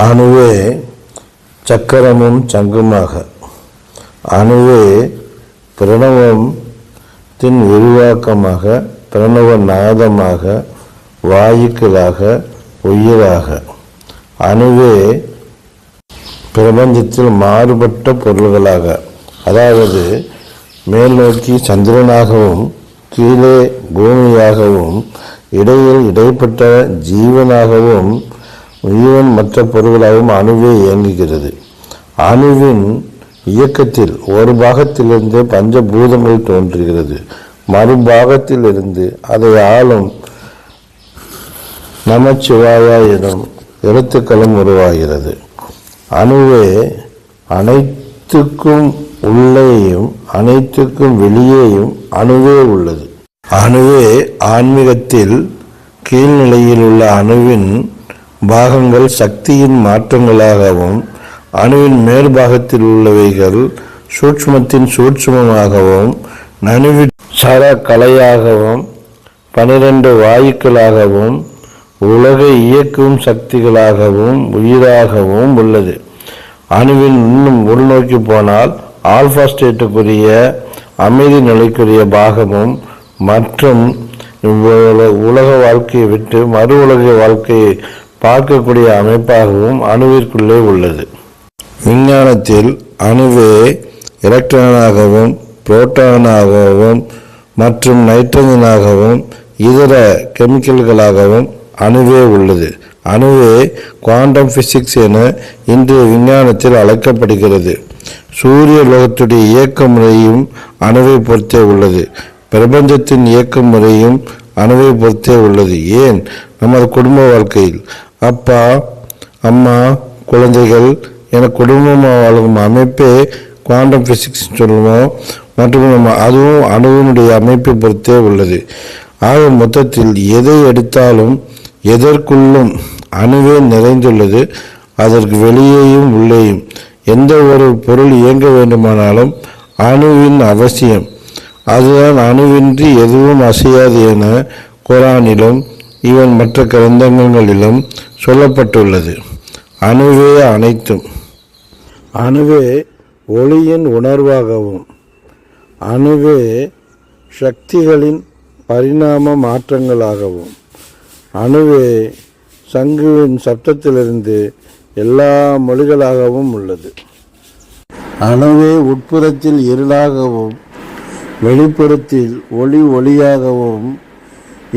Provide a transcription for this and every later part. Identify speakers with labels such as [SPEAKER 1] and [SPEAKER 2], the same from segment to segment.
[SPEAKER 1] அணுவே சக்கரமும் சங்குமாக, அணுவே பிரணவத்தின் விரிவாக்கமாக, பிரணவ நாதமாக, வாயுக்களாக, உயிராக. அணுவே பிரபஞ்சத்தில் மாறுபட்ட பொருள்களாக, அதாவது மேல் நோக்கி சந்திரனாகவும் கீழே பூமியாகவும் இடைப்பட்ட ஜீவனாகவும் ஜீவன் மற்ற பொருள்களாகவும் அணுவே இயங்குகிறது. அணுவின் இயக்கத்தில் ஒரு பாகத்திலிருந்து பஞ்சபூதங்கள் தோன்றுகிறது, மறுபாகத்திலிருந்து அதை ஆளும் நமச்சிவாயா எனும் எழுத்துக்களும் உருவாகிறது. அணுவே அனைத்துக்கும் உள்ளேயும் அனைத்துக்கும் வெளியேயும் அணுவே உள்ளது. அணுவே ஆன்மீகத்தில் கீழ்நிலையில் உள்ள அணுவின் பாகங்கள் சக்தியின் மாற்றங்களாகவும், அணுவின் மேற்பாகத்தில் உள்ளவைகள் சூட்சுமத்தின் சூட்சுமமாகவும், நணுவின் சர கலையாகவும், 12 வாயுக்களாகவும், உலகை இயக்கும் சக்திகளாகவும் உயிராகவும் உள்ளது. அணுவின் இன்னும் உள்நோக்கி போனால் ஆல்பா ஸ்டேட்டுக்குரிய அமைதி நிலைக்குரிய பாகமும் மற்றும் உலக வாழ்க்கையை விட்டு மறு உலக வாழ்க்கையை பார்க்கக்கூடிய அமைப்பாகவும் அணுவிற்குள்ளே உள்ளது. விஞ்ஞானத்தில் அணுவே எலக்ட்ரானாகவும் புரோட்டானாகவும் மற்றும் நைட்ரஜனாகவும் இதர கெமிக்கல்களாகவும் அணுவே உள்ளது. அணுவே குவாண்டம் பிசிக்ஸ் என இன்றைய விஞ்ஞானத்தில் அழைக்கப்படுகிறது. சூரிய லோகத்துடைய இயக்க முறையும் அணுவை பொறுத்தே உள்ளது. பிரபஞ்சத்தின் இயக்க முறையும் அணுவை பொறுத்தே உள்ளது. ஏன் நமது குடும்ப வாழ்க்கையில் அப்பா அம்மா குழந்தைகள் என குடும்பமாக வாழும் அமைப்பே குவாண்டம் பிசிக்ஸ் சொல்லுவோம். மற்றும் அதுவும் அணுவினுடைய அமைப்பை பொறுத்தே உள்ளது. ஆக மொத்தத்தில் எதை எடுத்தாலும் எதற்குள்ளும் அணுவே நிறைந்துள்ளது. அதற்கு வெளியேயும் உள்ளேயும் எந்த ஒரு பொருள் இயங்க வேண்டுமானாலும் அணுவின் அவசியம். அதுதான் அணுவின்றி எதுவும் அசையாது என குரானிலும் இவன் மற்ற கிரந்தங்களிலும் சொல்லப்பட்டுள்ளது. அணுவே அனைத்தும். அணுவே ஒளியின் உணர்வாகவும், அணுவே சக்திகளின் பரிணாம மாற்றங்களாகவும், அணுவே சங்குவின் சப்தத்திலிருந்து எல்லா மொழிகளாகவும் உள்ளது. அணுவே உட்புறத்தில் இருளாகவும் வெளிப்புறத்தில் ஒளியாகவும்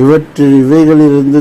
[SPEAKER 1] இவைகளிலிருந்து